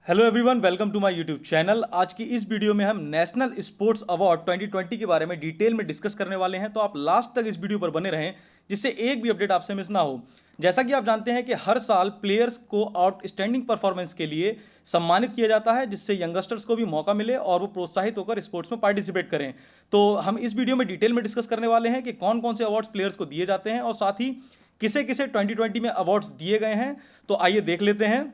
Hello everyone, welcome to my YouTube channel. आज की इस वीडियो में हम नेशनल स्पोर्ट्स अवार्ड 2020 के बारे में डिटेल में डिस्कस करने वाले हैं, तो आप लास्ट तक इस वीडियो पर बने रहें जिससे एक भी अपडेट आपसे मिस ना हो। जैसा कि आप जानते हैं कि हर साल प्लेयर्स को आउटस्टैंडिंग परफॉर्मेंस के लिए सम्मानित किया जाता है, जिससे यंगस्टर्स को भी मौका मिले और वो प्रोत्साहित होकर स्पोर्ट्स में पार्टिसिपेट करें। तो हम इस वीडियो में डिटेल में डिस्कस करने वाले हैं कि कौन कौन से अवार्ड्स प्लेयर्स को दिए जाते हैं और साथ ही किसे किसे 2020 में अवार्ड्स दिए गए हैं। तो आइए देख लेते हैं।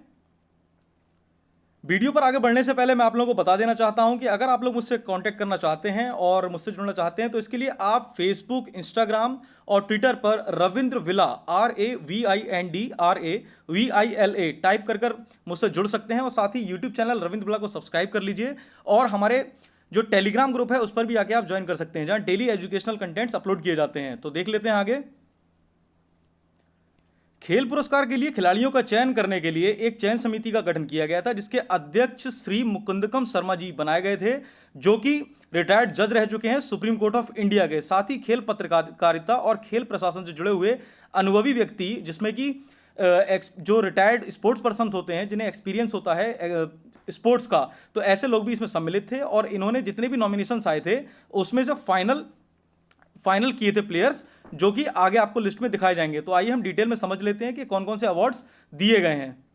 वीडियो पर आगे बढ़ने से पहले मैं आप लोगों को बता देना चाहता हूं कि अगर आप लोग मुझसे कांटेक्ट करना चाहते हैं और मुझसे जुड़ना चाहते हैं तो इसके लिए आप फेसबुक, इंस्टाग्राम और ट्विटर पर रविंद्र विला RAVINDRAVILA टाइप कर मुझसे जुड़ सकते हैं और साथ ही यूट्यूब चैनल रविंद्र विला को सब्सक्राइब कर लीजिए और हमारे जो टेलीग्राम ग्रुप है उस पर भी आके आप ज्वाइन कर सकते हैं, जहां डेली एजुकेशनल कंटेंट्स अपलोड किए जाते हैं। तो देख लेते हैं आगे। खेल पुरस्कार के लिए खिलाड़ियों का चयन करने के लिए एक चयन समिति का गठन किया गया था, जिसके अध्यक्ष श्री मुकुंदकम शर्मा जी बनाए गए थे, जो कि रिटायर्ड जज रह चुके हैं सुप्रीम कोर्ट ऑफ इंडिया के। साथ ही खेल पत्रकारिता और खेल प्रशासन से जुड़े हुए अनुभवी व्यक्ति, जिसमें कि जो रिटायर्ड स्पोर्ट्स पर्सन होते हैं जिन्हें एक्सपीरियंस होता है स्पोर्ट्स का, तो ऐसे लोग भी इसमें सम्मिलित थे और इन्होंने जितने भी नॉमिनेशंस आए थे उसमें से फाइनल किए थे प्लेयर्स, जो कि आगे आपको लिस्ट में दिखाए जाएंगे। तो आइए हम डिटेल में समझ लेते हैं कि कौन कौन से अवार्ड्स दिए गए हैं।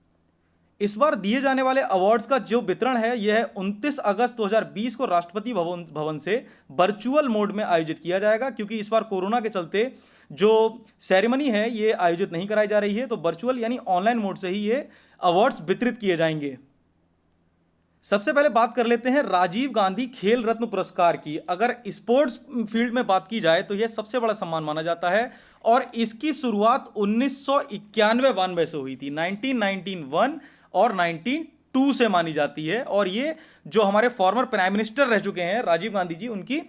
इस बार दिए जाने वाले अवार्ड्स का जो वितरण है यह 29 अगस्त 2020 को राष्ट्रपति भवन से वर्चुअल मोड में आयोजित किया जाएगा, क्योंकि इस बार कोरोना के चलते जो सेरेमनी है ये आयोजित नहीं कराई जा रही है। तो वर्चुअल यानी ऑनलाइन मोड से ही ये अवार्ड्स वितरित किए जाएंगे। सबसे पहले बात कर लेते हैं राजीव गांधी खेल रत्न पुरस्कार की। अगर स्पोर्ट्स फील्ड में बात की जाए तो यह सबसे बड़ा सम्मान माना जाता है और इसकी शुरुआत 1991-92 से हुई थी। 1991 और 1992 से मानी जाती है और ये जो हमारे फॉर्मर प्राइम मिनिस्टर रह चुके हैं राजीव गांधी जी, उनकी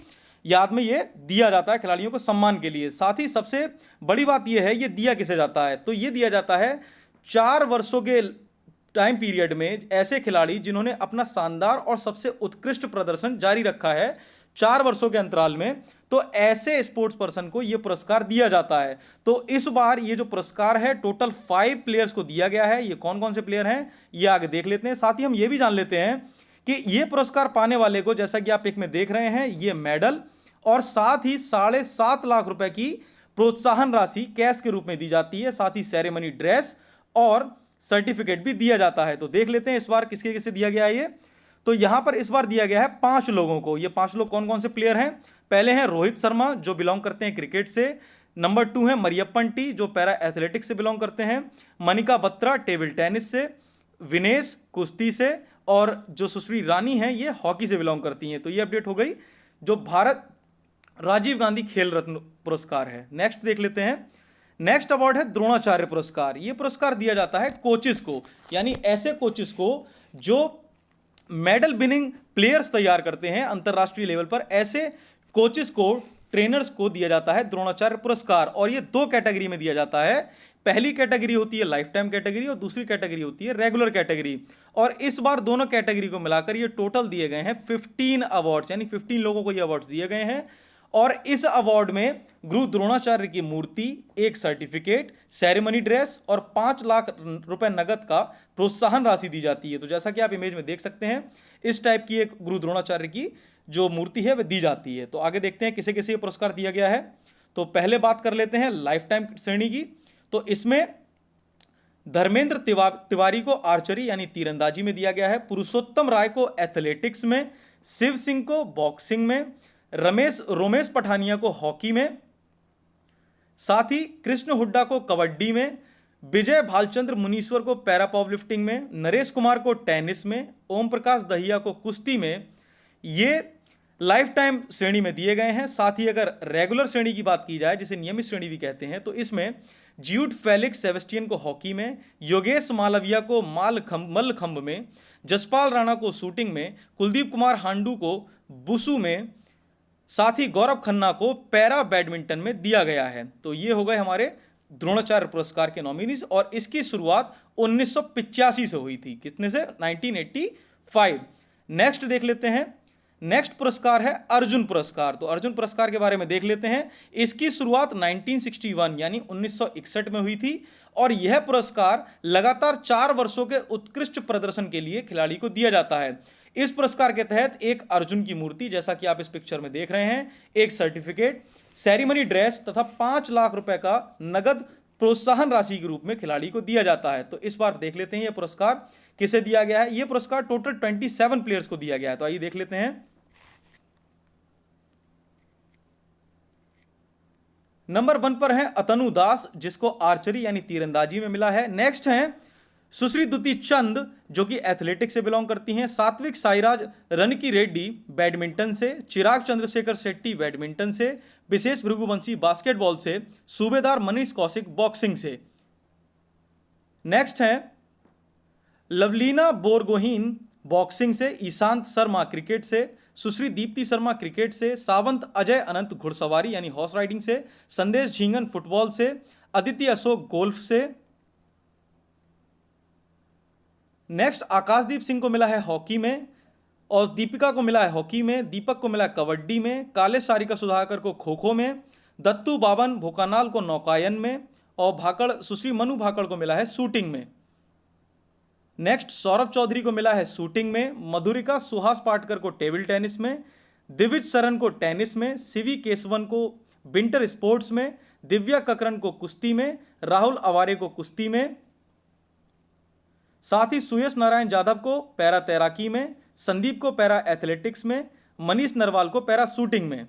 याद में ये दिया जाता है खिलाड़ियों को सम्मान के लिए। साथ ही सबसे बड़ी बात यह है ये दिया किसे जाता है, तो ये दिया जाता है 4 वर्षों के टाइम पीरियड में ऐसे खिलाड़ी जिन्होंने अपना शानदार और सबसे उत्कृष्ट प्रदर्शन जारी रखा है 4 वर्षों के अंतराल में, तो ऐसे स्पोर्ट्स पर्सन को यह पुरस्कार दिया जाता है। तो इस बार ये जो पुरस्कार है टोटल 5 प्लेयर्स को दिया गया है। ये कौन कौन से प्लेयर हैं ये आगे देख लेते हैं। साथ ही हम ये भी जान लेते हैं कि ये पुरस्कार पाने वाले को, जैसा कि आप पिक में देख रहे हैं, ये मेडल और साथ ही 7.5 लाख रुपए की प्रोत्साहन राशि कैश के रूप में दी जाती है। साथ ही सेरेमनी ड्रेस और सर्टिफिकेट भी दिया जाता है। तो देख लेते हैं इस बार किसके किसे दिया गया है ये। तो यहां पर इस बार दिया गया है 5 लोगों को। ये 5 लोग कौन कौन से प्लेयर हैं? पहले हैं रोहित शर्मा, जो बिलोंग करते हैं क्रिकेट से। नंबर 2 है मरियप्पन टी, जो पैरा एथलेटिक्स से बिलोंग करते हैं। मनिका बत्रा टेबल टेनिस से। विनेश कुश्ती से। और जो सुश्री रानी है ये हॉकी से बिलोंग करती हैं। तो ये अपडेट हो गई जो भारत राजीव गांधी खेल रत्न पुरस्कार है। नेक्स्ट देख लेते हैं। नेक्स्ट अवार्ड है द्रोणाचार्य पुरस्कार। यह पुरस्कार दिया जाता है कोचेस को, यानी ऐसे कोचेस को जो मेडल विनिंग प्लेयर्स तैयार करते हैं अंतरराष्ट्रीय लेवल पर। ऐसे कोचेस को, ट्रेनर्स को दिया जाता है द्रोणाचार्य पुरस्कार और यह 2 कैटेगरी में दिया जाता है। पहली कैटेगरी होती है लाइफ टाइम कैटेगरी और दूसरी कैटेगरी होती है रेगुलर कैटेगरी। और इस बार दोनों कैटेगरी को मिलाकर ये टोटल दिए गए हैं 15 अवार्ड्स, यानी 15 लोगों को ये अवार्ड्स दिए गए हैं। और इस अवार्ड में गुरु द्रोणाचार्य की मूर्ति, एक सर्टिफिकेट, सेरेमनी ड्रेस और 5 लाख रुपए नगद का प्रोत्साहन राशि दी जाती है। तो जैसा कि आप इमेज में देख सकते हैं इस टाइप की एक गुरु द्रोणाचार्य की जो मूर्ति है वह दी जाती है। तो आगे देखते हैं किसे किसे ये पुरस्कार दिया गया है। तो पहले बात कर लेते हैं लाइफ टाइम श्रेणी की। तो इसमें धर्मेंद्र तिवारी को आर्चरी यानी तीरंदाजी में दिया गया है। पुरुषोत्तम राय को एथलेटिक्स में। शिव सिंह को बॉक्सिंग में। रोमेश पठानिया को हॉकी में। साथ ही कृष्ण हुड्डा को कबड्डी में। विजय भालचंद्र मुनीश्वर को पैरा पावरलिफ्टिंग में। नरेश कुमार को टेनिस में। ओम प्रकाश दहिया को कुश्ती में। ये लाइफ टाइम श्रेणी में दिए गए हैं। साथ ही अगर रेगुलर श्रेणी की बात की जाए, जिसे नियमित श्रेणी भी कहते हैं, तो इसमें ज्यूड फेलिक्स सेबेस्टियन को हॉकी में। योगेश मालविया को मल्लखंभ में। जसपाल राणा को शूटिंग में। कुलदीप कुमार हांडू को बुसू में। साथ ही गौरव खन्ना को पैरा बैडमिंटन में दिया गया है। तो ये हो गए हमारे द्रोणाचार्य पुरस्कार के नॉमिनीज और इसकी शुरुआत 1985 से हुई थी। कितने से? 1985। नेक्स्ट देख लेते हैं। नेक्स्ट पुरस्कार है अर्जुन पुरस्कार। तो अर्जुन पुरस्कार के बारे में देख लेते हैं। इसकी शुरुआत 1961 यानी 1961 में हुई थी और यह पुरस्कार लगातार 4 वर्षों के उत्कृष्ट प्रदर्शन के लिए खिलाड़ी को दिया जाता है। इस पुरस्कार के तहत एक अर्जुन की मूर्ति, जैसा कि आप इस पिक्चर में देख रहे हैं, एक सर्टिफिकेट, सेरेमनी ड्रेस तथा 5 लाख रुपए का नगद प्रोत्साहन राशि के रूप में खिलाड़ी को दिया जाता है। तो इस बार देख लेते हैं यह पुरस्कार किसे दिया गया है। यह पुरस्कार टोटल 27 प्लेयर्स को दिया गया है। तो आइए देख लेते हैं। नंबर 1 पर है अतनु दास, जिसको आर्चरी यानी तीरंदाजी में मिला है। नेक्स्ट है सुश्री दुती चंद, जो कि एथलेटिक्स से बिलोंग करती हैं। सात्विक साईराज रनकी रेड्डी बैडमिंटन से, चिराग चंद्रशेखर शेट्टी बैडमिंटन से, विशेष भृगुवंशी बास्केटबॉल से, सूबेदार मनीष कौशिक बॉक्सिंग से। नेक्स्ट है लवलीना बोरगोहीन बॉक्सिंग से, ईशांत शर्मा क्रिकेट से, सुश्री दीप्ति शर्मा क्रिकेट से, सावंत अजय अनंत घुड़सवारी यानी हॉर्स राइडिंग से, संदेश झींगन फुटबॉल से, अदिति अशोक गोल्फ से। नेक्स्ट आकाशदीप सिंह को मिला है हॉकी में और दीपिका को मिला है हॉकी में, दीपक को मिला है कबड्डी में, काले सारिका सुधाकर को खो खो में, दत्तू बावन भोकानाल को नौकायन में और भाकड़ सुश्री मनु भाकड़ को मिला है शूटिंग में। नेक्स्ट सौरभ चौधरी को मिला है शूटिंग में, मधुरिका सुहास पाटकर को टेबल टेनिस में, दिविज सरन को टेनिस में, सीवी केसवन को विंटर स्पोर्ट्स में, दिव्या ककरन को कुश्ती में, राहुल अवारे को कुश्ती में, साथ ही सुयश नारायण यादव को पैरा तैराकी में, संदीप को पैरा एथलेटिक्स में, मनीष नरवाल को पैरा शूटिंग में।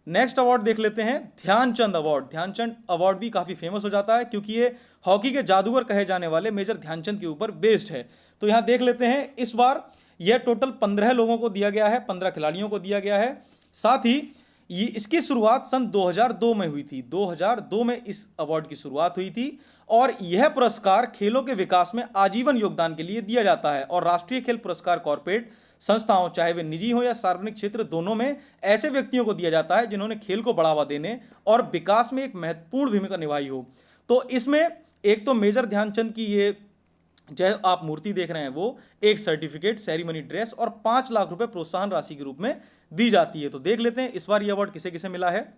नेक्स्ट अवार्ड देख लेते हैं ध्यानचंद अवार्ड। ध्यानचंद अवार्ड भी काफ़ी फेमस हो जाता है क्योंकि ये हॉकी के जादूगर कहे जाने वाले मेजर ध्यानचंद के ऊपर बेस्ड है। तो यहाँ देख लेते हैं, इस बार यह टोटल 15 लोगों को दिया गया है, 15 खिलाड़ियों को दिया गया है। साथ ही ये इसकी शुरुआत सन 2002 में हुई थी। 2002 में इस अवार्ड की शुरुआत हुई थी और यह पुरस्कार खेलों के विकास में आजीवन योगदान के लिए दिया जाता है और राष्ट्रीय खेल पुरस्कार कॉर्पोरेट संस्थाओं, चाहे वे निजी हो या सार्वजनिक क्षेत्र, दोनों में ऐसे व्यक्तियों को दिया जाता है जिन्होंने खेल को बढ़ावा देने और विकास में एक महत्वपूर्ण भूमिका निभाई हो। तो इसमें एक तो मेजर ध्यानचंद की ये जो आप मूर्ति देख रहे हैं वो एक सर्टिफिकेट, सेरेमनी ड्रेस और 5 लाख रुपए प्रोत्साहन राशि के रूप में दी जाती है। तो देख लेते हैं इस बार ये अवार्ड किसे किसे मिला है।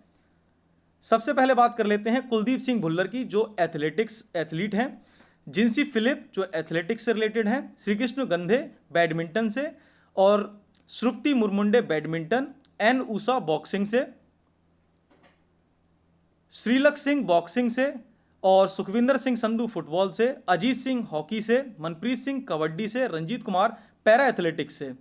सबसे पहले बात कर लेते हैं कुलदीप सिंह भुल्लर की, जो एथलेटिक्स एथलीट हैं, जिंसी फिलिप जो एथलेटिक्स से रिलेटेड हैं, श्री कृष्ण गंधे बैडमिंटन से और श्रुति मुरमुंडे बैडमिंटन, एन ऊषा बॉक्सिंग से, श्रीलक सिंह बॉक्सिंग से और सुखविंदर सिंह संधू फुटबॉल से, अजीत सिंह हॉकी से, मनप्रीत सिंह कबड्डी से, रंजीत कुमार पैरा एथलेटिक्स से।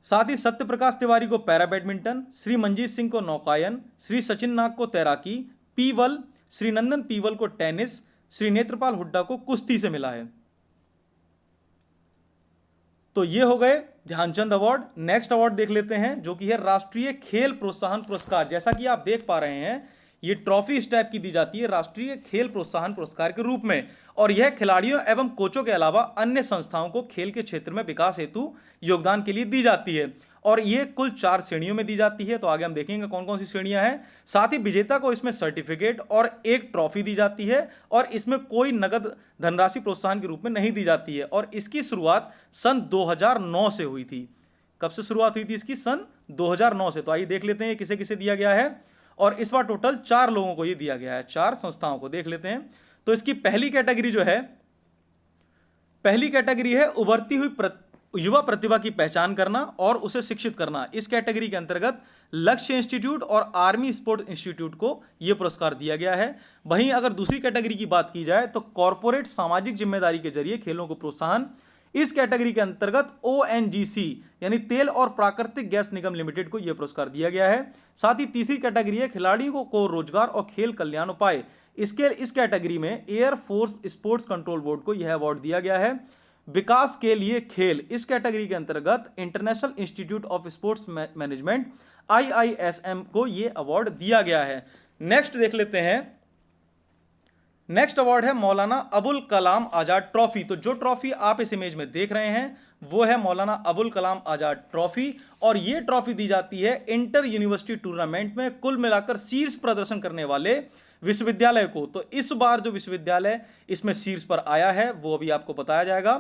साथ ही सत्य प्रकाश तिवारी को पैरा बैडमिंटन, श्री मंजीत सिंह को नौकायन, श्री सचिन नाग को तैराकी, पीवल श्री नंदन पीवल को टेनिस, श्री नेत्रपाल हुड्डा को कुश्ती से मिला है। तो ये हो गए ध्यानचंद अवार्ड। नेक्स्ट अवार्ड देख लेते हैं जो कि है राष्ट्रीय खेल प्रोत्साहन पुरस्कार। जैसा कि आप देख पा रहे हैं ये ट्रॉफी इस टाइप की दी जाती है राष्ट्रीय खेल प्रोत्साहन पुरस्कार के रूप में और यह खिलाड़ियों एवं कोचों के अलावा अन्य संस्थाओं को खेल के क्षेत्र में विकास हेतु योगदान के लिए दी जाती है और ये कुल 4 श्रेणियों में दी जाती है। तो आगे हम देखेंगे कौन कौन सी श्रेणियां हैं। साथ ही विजेता को इसमें सर्टिफिकेट और एक ट्रॉफी दी जाती है और इसमें कोई नगद धनराशि प्रोत्साहन के रूप में नहीं दी जाती है और इसकी शुरुआत सन 2009 से हुई थी। कब से शुरुआत हुई थी इसकी? सन 2009 से। तो आइए देख लेते हैं किसे किसे दिया गया है और इस बार टोटल 4 लोगों को ये दिया गया है, 4 संस्थाओं को देख लेते हैं। तो इसकी पहली कैटेगरी जो है, पहली कैटेगरी है उभरती हुई युवा प्रतिभा की पहचान करना और उसे शिक्षित करना। इस कैटेगरी के अंतर्गत लक्ष्य इंस्टीट्यूट और आर्मी स्पोर्ट इंस्टीट्यूट को यह पुरस्कार दिया गया है। वहीं अगर दूसरी कैटेगरी की बात की जाए तो कॉर्पोरेट सामाजिक जिम्मेदारी के जरिए खेलों को प्रोत्साहन, इस कैटेगरी के अंतर्गत ONGC यानी तेल और प्राकृतिक गैस निगम लिमिटेड को यह पुरस्कार दिया गया है। साथ ही तीसरी कैटेगरी है खिलाड़ियों को रोजगार और खेल कल्याण उपाय। इस कैटेगरी में air force sports control board को यह अवार्ड दिया गया है। विकास के लिए खेल, इस कैटेगरी के अंतर्गत international institute of sports management IISM को यह अवार्ड दिया गया है। नेक्स्ट देख लेते हैं। नेक्स्ट अवार्ड है मौलाना अबुल कलाम आजाद ट्रॉफी। तो जो ट्रॉफी आप इस इमेज में देख रहे हैं वो है मौलाना अबुल कलाम आजाद ट्रॉफी और ये ट्रॉफी दी जाती है इंटर यूनिवर्सिटी टूर्नामेंट में कुल मिलाकर शीर्ष प्रदर्शन करने वाले विश्वविद्यालय को। तो इस बार जो विश्वविद्यालय इसमें शीर्ष पर आया है वो अभी आपको बताया जाएगा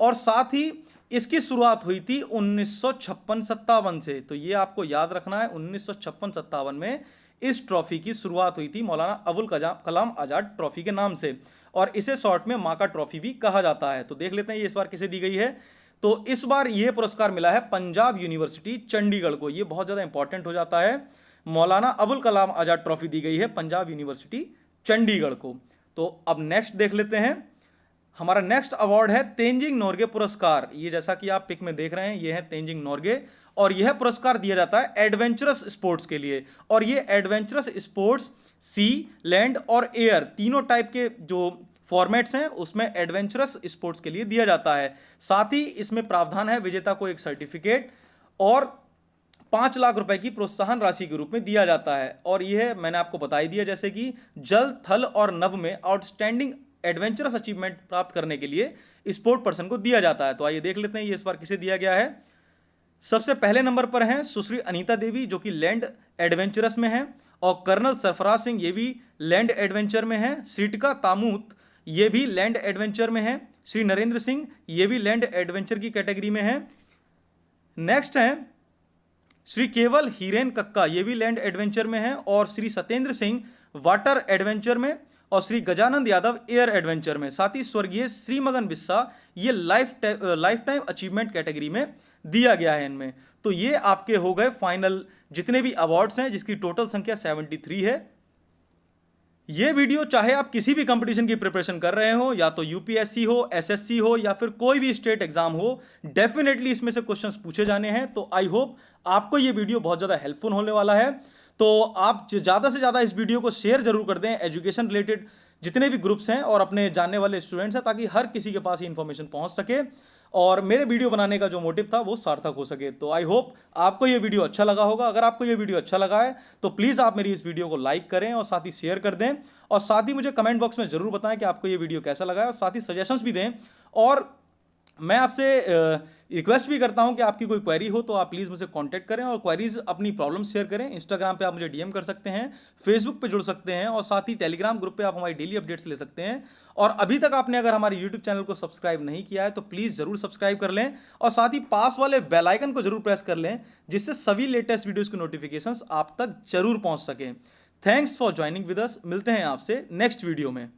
और साथ ही इसकी शुरुआत हुई थी 1956-57 से। तो ये आपको याद रखना है, 1956-57 में इस ट्रॉफी की शुरुआत हुई थी मौलाना अबुल कलाम आजाद ट्रॉफी के नाम से, और इसे शॉर्ट में मां का ट्रॉफी भी कहा जाता है। तो देख लेते हैं ये इस बार किसे दी गई है। तो इस बार ये पुरस्कार मिला है पंजाब यूनिवर्सिटी चंडीगढ़ को। ये बहुत ज्यादा इंपॉर्टेंट हो जाता है। मौलाना अबुल कलाम आजाद ट्रॉफी दी गई है पंजाब यूनिवर्सिटी चंडीगढ़ को। तो अब नेक्स्ट देख लेते हैं। हमारा नेक्स्ट अवार्ड है तेंजिंग नोर्गे पुरस्कार। ये जैसा कि आप पिक में देख रहे हैं, ये है तेंजिंग नोर्गे, और यह पुरस्कार दिया जाता है एडवेंचरस स्पोर्ट्स के लिए। और ये एडवेंचरस स्पोर्ट्स सी, लैंड और एयर तीनों टाइप के जो फॉर्मेट्स हैं उसमें एडवेंचरस स्पोर्ट्स के लिए दिया जाता है। साथ ही इसमें प्रावधान है विजेता को एक सर्टिफिकेट और 5 लाख रुपए की प्रोत्साहन राशि के रूप में दिया जाता है। और यह मैंने आपको बता ही दिया, जैसे कि जल, थल और नभ में आउटस्टैंडिंग एडवेंचरस अचीवमेंट प्राप्त करने के लिए स्पोर्ट पर्सन को दिया जाता है। तो आइए देख लेते हैं ये इस बार किसे दिया गया है। सबसे पहले नंबर पर हैं सुश्री अनीता देवी, जो कि लैंड एडवेंचरस में हैं, और कर्नल सरफराज सिंह, ये भी लैंड एडवेंचर में हैं। श्रीटिका तामूत, ये भी लैंड एडवेंचर में हैं। श्री नरेंद्र सिंह, ये भी लैंड एडवेंचर की कैटेगरी में हैं। नेक्स्ट हैं श्री केवल हीरेन कक्का, ये भी लैंड एडवेंचर में हैं, और श्री सत्येंद्र सिंह वाटर एडवेंचर में, और श्री गजानंद यादव एयर एडवेंचर में। साथ ही स्वर्गीय श्री मगन बिस्सा, ये लाइफ टाइम अचीवमेंट कैटेगरी में दिया गया है इनमें। तो ये आपके हो गए फाइनल जितने भी अवार्ड्स हैं, जिसकी टोटल संख्या 73 है। ये वीडियो चाहे आप किसी भी कंपटीशन की प्रिपरेशन कर रहे हो, या तो यूपीएससी हो, एसएससी हो, या फिर कोई भी स्टेट एग्जाम हो, डेफिनेटली इसमें से क्वेश्चंस पूछे जाने हैं। तो आई होप आपको ये वीडियो बहुत ज़्यादा हेल्पफुल होने वाला है। तो आप ज़्यादा से ज़्यादा इस वीडियो को शेयर जरूर कर दें एजुकेशन रिलेटेड जितने भी ग्रुप्स हैं और अपने जानने वाले स्टूडेंट्स हैं, ताकि हर किसी के पास ये इन्फॉर्मेशन पहुंच सके और मेरे वीडियो बनाने का जो मोटिव था वो सार्थक हो सके। तो आई होप आपको ये वीडियो अच्छा लगा होगा। अगर आपको ये वीडियो अच्छा लगा है तो प्लीज़ आप मेरी इस वीडियो को लाइक करें और साथ ही शेयर कर दें, और साथ ही मुझे कमेंट बॉक्स में ज़रूर बताएं कि आपको ये वीडियो कैसा लगा है, और साथ ही सजेशंस भी दें। और मैं आपसे रिक्वेस्ट भी करता हूं कि आपकी कोई क्वेरी हो तो आप प्लीज़ मुझे कांटेक्ट करें और क्वेरीज अपनी प्रॉब्लम शेयर करें। इंस्टाग्राम पे आप मुझे डीएम कर सकते हैं, फेसबुक पे जुड़ सकते हैं, और साथ ही टेलीग्राम ग्रुप पे आप हमारी डेली अपडेट्स ले सकते हैं। और अभी तक आपने अगर हमारे यूट्यूब चैनल को सब्सक्राइब नहीं किया है तो प्लीज़ ज़रूर सब्सक्राइब कर लें, और साथ ही पास वाले बेल आइकन को जरूर प्रेस कर लें, जिससे सभी लेटेस्ट वीडियोज़ की नोटिफिकेशंस आप तक जरूर पहुँच सकें। Thanks for joining with us. मिलते हैं आपसे नेक्स्ट वीडियो में।